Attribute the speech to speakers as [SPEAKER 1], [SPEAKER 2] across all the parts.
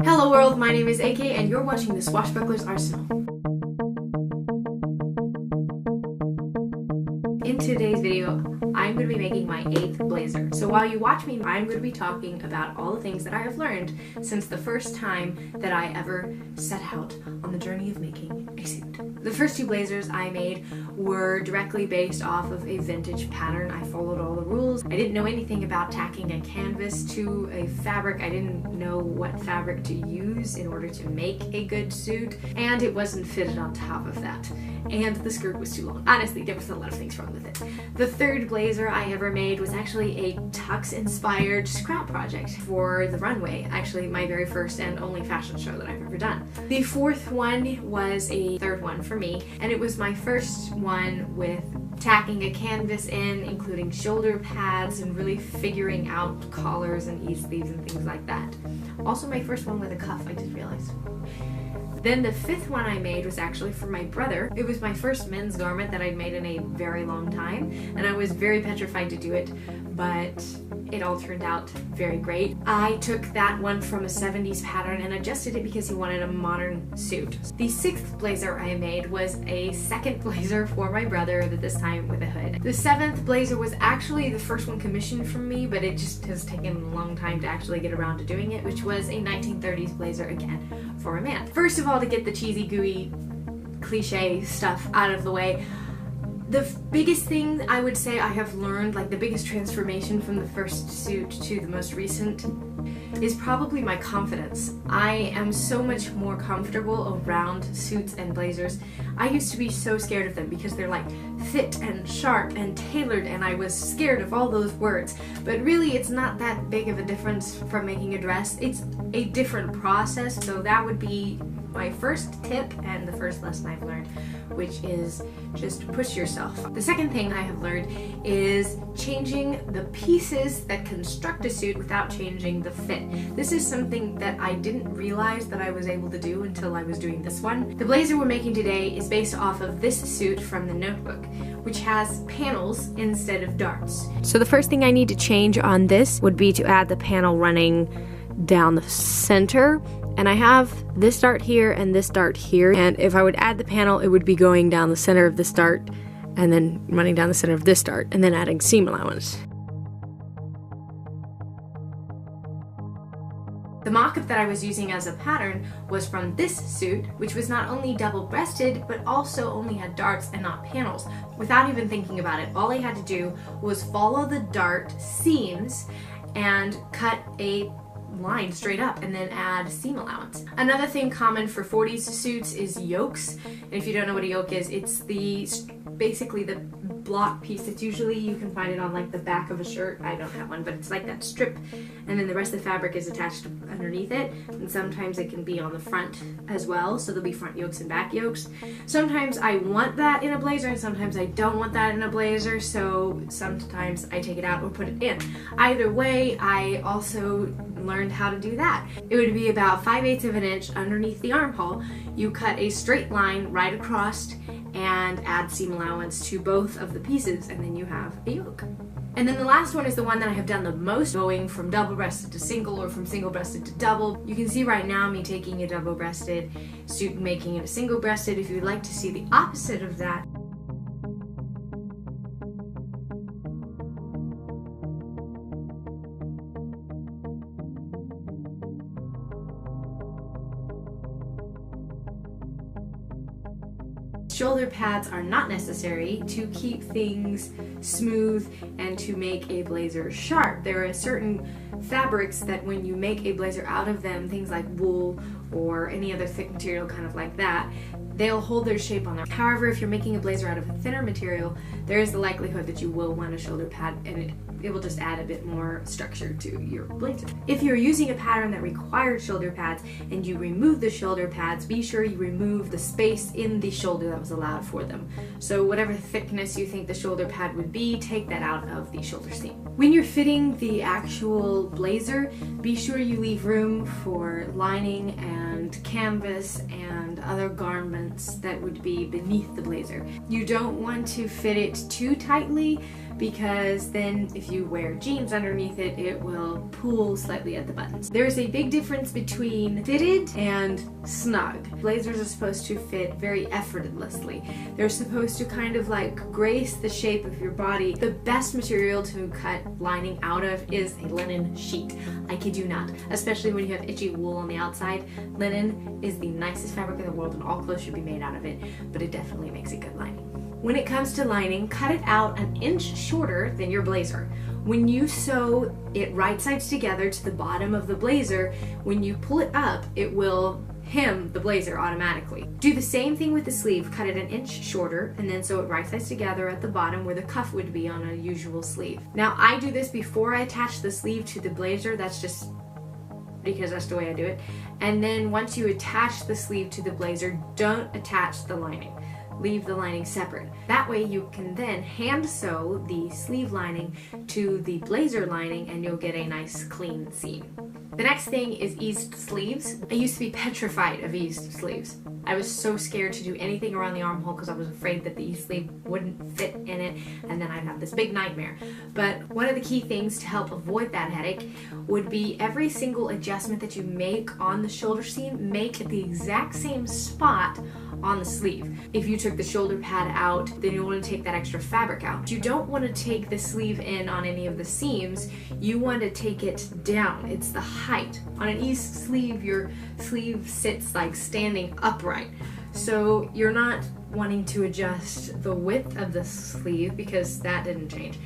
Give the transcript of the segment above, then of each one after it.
[SPEAKER 1] Hello world, my name is AK and you're watching the Swashbuckler's Arsenal. In today's video, I'm going to be making my 8th blazer. So while you watch me, I'm going to be talking about all the things that I have learned since the first time that I ever set out on the journey of making a suit. The first 2 blazers I made were directly based off of a vintage pattern. I followed all the rules. I didn't know anything about tacking a canvas to a fabric. I didn't know what fabric to use in order to make a good suit, and it wasn't fitted on top of that. And the skirt was too long. Honestly, there was a lot of things wrong with it. The 3rd blazer I ever made was actually a tux-inspired scrap project for the runway. Actually, my very first and only fashion show that I've ever done. The 4th one was a 3rd one for me, and it was my first one with tacking a canvas in, including shoulder pads, and really figuring out collars and E-sleeves and things like that. Also my first one with a cuff, I just realized. Then the 5th one I made was actually for my brother. It was my first men's garment that I'd made in a very long time, and I was very petrified to do it, but it all turned out very great. I took that one from a 70s pattern and adjusted it because he wanted a modern suit. The 6th blazer I made was a 2nd blazer for my brother, but this time with a hood. The 7th blazer was actually the first one commissioned from me, but it just has taken a long time to actually get around to doing it, which was a 1930s blazer again for a man. First of all, to get the cheesy, gooey, cliche stuff out of the way, the biggest thing I would say I have learned, like the biggest transformation from the first suit to the most recent, is probably my confidence. I am so much more comfortable around suits and blazers. I used to be so scared of them because they're like fit and sharp and tailored, and I was scared of all those words. But really, it's not that big of a difference from making a dress. It's a different process, so that would be my first tip and the first lesson I've learned, which is just push yourself. The 2nd thing I have learned is changing the pieces that construct a suit without changing the fit. This is something that I didn't realize that I was able to do until I was doing this one. The blazer we're making today is based off of this suit from The Notebook, which has panels instead of darts. So the first thing I need to change on this would be to add the panel running down the center. And I have this dart here and this dart here, and if I would add the panel, it would be going down the center of this dart and then running down the center of this dart and then adding seam allowance. The mock-up that I was using as a pattern was from this suit, which was not only double-breasted, but also only had darts and not panels. Without even thinking about it, all I had to do was follow the dart seams and cut a line straight up and then add seam allowance. Another thing common for 40s suits is yokes. And if you don't know what a yoke is, it's basically the block piece. It's usually, you can find it on like the back of a shirt. I don't have one, but it's like that strip, and then the rest of the fabric is attached underneath it, and sometimes it can be on the front as well, so there'll be front yokes and back yokes. Sometimes I want that in a blazer and sometimes I don't want that in a blazer, so sometimes I take it out or put it in. Either way, I also learned how to do that. It would be about 5/8 of an inch underneath the armhole. You cut a straight line right across and add seam allowance to both of the pieces, and then you have a yoke. And then the last one is the one that I have done the most, going from double-breasted to single or from single-breasted to double. You can see right now me taking a double-breasted suit and making it a single-breasted. If you'd like to see the opposite of that, shoulder pads are not necessary to keep things smooth and to make a blazer sharp. There are certain fabrics that when you make a blazer out of them, things like wool or any other thick material kind of like that, they'll hold their shape on them. However, if you're making a blazer out of a thinner material, there is the likelihood that you will want a shoulder pad, and it will just add a bit more structure to your blazer. If you're using a pattern that requires shoulder pads and you remove the shoulder pads, be sure you remove the space in the shoulder that was allowed for them. So whatever thickness you think the shoulder pad would be, take that out of the shoulder seam. When you're fitting the actual blazer, be sure you leave room for lining and canvas and other garments that would be beneath the blazer. You don't want to fit it too tightly because then if you wear jeans underneath it, it will pull slightly at the buttons. There's a big difference between fitted and snug. Blazers are supposed to fit very effortlessly. They're supposed to kind of like grace the shape of your body. The best material to cut lining out of is a linen sheet. I kid you not, especially when you have itchy wool on the outside. Linen is the nicest fabric in the world and all clothes should be made out of it, but it definitely makes a good lining. When it comes to lining, cut it out an inch shorter than your blazer. When you sew it right sides together to the bottom of the blazer, when you pull it up, it will hem the blazer automatically. Do the same thing with the sleeve. Cut it an inch shorter and then sew it right sides together at the bottom where the cuff would be on a usual sleeve. Now I do this before I attach the sleeve to the blazer. That's just because that's the way I do it. And then once you attach the sleeve to the blazer, don't attach the lining. Leave the lining separate. That way you can then hand sew the sleeve lining to the blazer lining and you'll get a nice clean seam. The next thing is eased sleeves. I used to be petrified of eased sleeves. I was so scared to do anything around the armhole because I was afraid that the eased sleeve wouldn't fit in it and then I'd have this big nightmare. But one of the key things to help avoid that headache would be every single adjustment that you make on the shoulder seam, make at the exact same spot on the sleeve. If you took the shoulder pad out, then you'll want to take that extra fabric out. You don't want to take the sleeve in on any of the seams, you want to take it down. It's the height. On an eased sleeve, your sleeve sits like standing upright. So you're not wanting to adjust the width of the sleeve because that didn't change,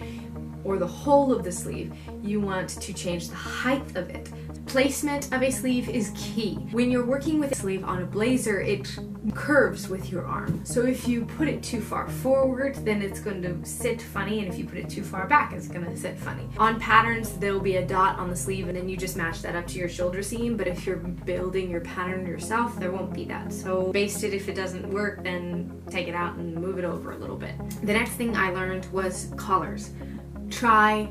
[SPEAKER 1] or the whole of the sleeve. You want to change the height of it. Placement of a sleeve is key. When you're working with a sleeve on a blazer, it curves with your arm. So if you put it too far forward, then it's going to sit funny, and if you put it too far back, it's going to sit funny. On patterns, there'll be a dot on the sleeve, and then you just match that up to your shoulder seam, but if you're building your pattern yourself, there won't be that. So baste it. If it doesn't work, then take it out and move it over a little bit. The next thing I learned was collars. Try,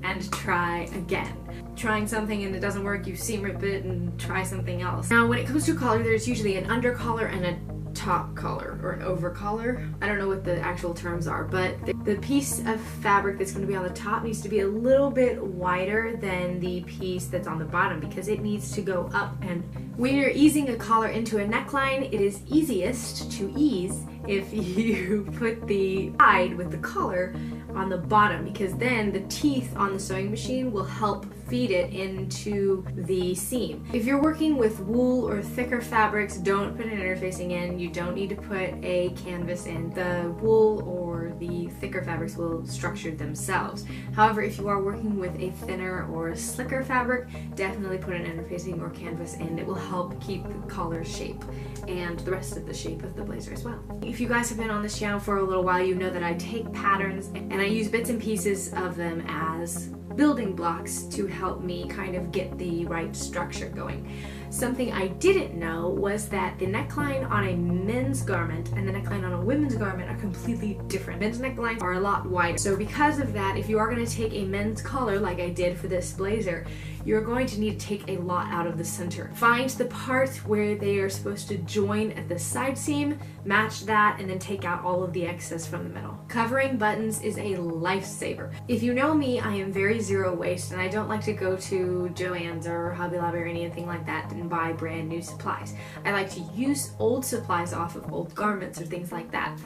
[SPEAKER 1] and try again. Trying something and it doesn't work, you seam rip it and try something else. Now when it comes to a collar, there's usually an under collar and a top collar or an over collar. I don't know what the actual terms are, but the piece of fabric that's going to be on the top needs to be a little bit wider than the piece that's on the bottom because it needs to go up. And when you're easing a collar into a neckline, it is easiest to ease if you put the side with the collar on the bottom, because then the teeth on the sewing machine will help feed it into the seam. If you're working with wool or thicker fabrics, don't put an interfacing in. You don't need to put a canvas in. The wool or the thicker fabrics will structure themselves. However, if you are working with a thinner or a slicker fabric, definitely put an interfacing or canvas in. It will help keep the collar's shape and the rest of the shape of the blazer as well. If you guys have been on this channel for a little while, you know that I take patterns and I use bits and pieces of them as building blocks to help me kind of get the right structure going. Something I didn't know was that the neckline on a men's garment and the neckline on a women's garment are completely different. Men's necklines are a lot wider. So because of that, if you are going to take a men's collar like I did for this blazer, you're going to need to take a lot out of the center. Find the part where they are supposed to join at the side seam, match that, and then take out all of the excess from the middle. Covering buttons is a lifesaver. If you know me, I am very zero waste and I don't like to go to Joann's or Hobby Lobby or anything like that and buy brand new supplies. I like to use old supplies off of old garments or things like that.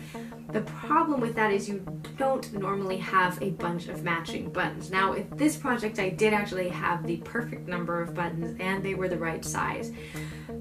[SPEAKER 1] The problem with that is you don't normally have a bunch of matching buttons. Now with this project I did actually have the perfect number of buttons and they were the right size.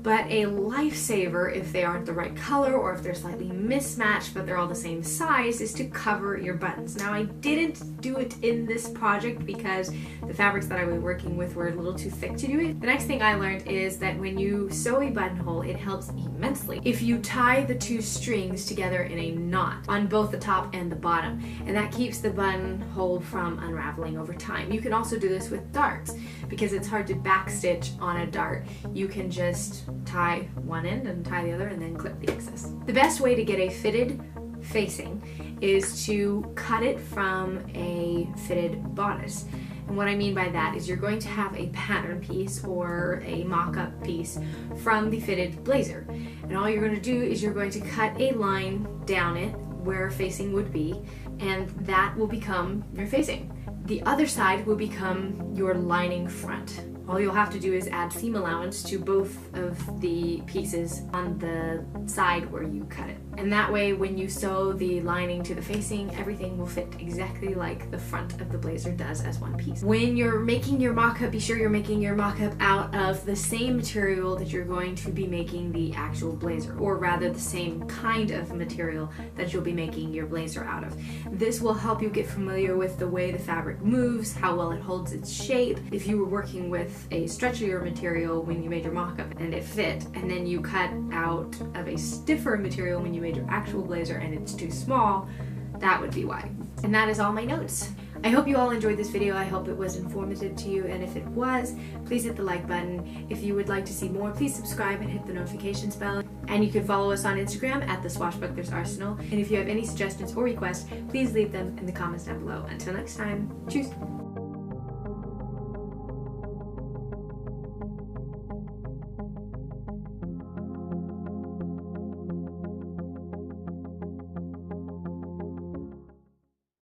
[SPEAKER 1] But a lifesaver, if they aren't the right color or if they're slightly mismatched but they're all the same size, is to cover your buttons. Now I didn't do it in this project because the fabrics that I was working with were a little too thick to do it. The next thing I learned is that when you sew a buttonhole, it helps immensely if you tie the two strings together in a knot on both the top and the bottom, and that keeps the buttonhole from unraveling over time. You can also do this with darts because it's hard to backstitch on a dart. You can just tie one end and tie the other and then clip the excess. The best way to get a fitted facing is to cut it from a fitted bodice. And what I mean by that is you're going to have a pattern piece or a mock-up piece from the fitted blazer. And all you're going to do is you're going to cut a line down it where facing would be, and that will become your facing. The other side will become your lining front. All you'll have to do is add seam allowance to both of the pieces on the side where you cut it. And that way, when you sew the lining to the facing, everything will fit exactly like the front of the blazer does as one piece. When you're making your mock-up, be sure you're making your mock-up out of the same material that you're going to be making the actual blazer, or rather the same kind of material that you'll be making your blazer out of. This will help you get familiar with the way the fabric moves, how well it holds its shape. If you were working with a stretchier material when you made your mock-up and it fit, and then you cut out of a stiffer material when you made your actual blazer and it's too small, that would be why. And that is all my notes. I hope you all enjoyed this video. I hope it was informative to you, and if it was, please hit the like button. If you would like to see more, please subscribe and hit the notifications bell. And you can follow us on Instagram at The Swashbucklers Arsenal. And if you have any suggestions or requests, please leave them in the comments down below. Until next time, cheers!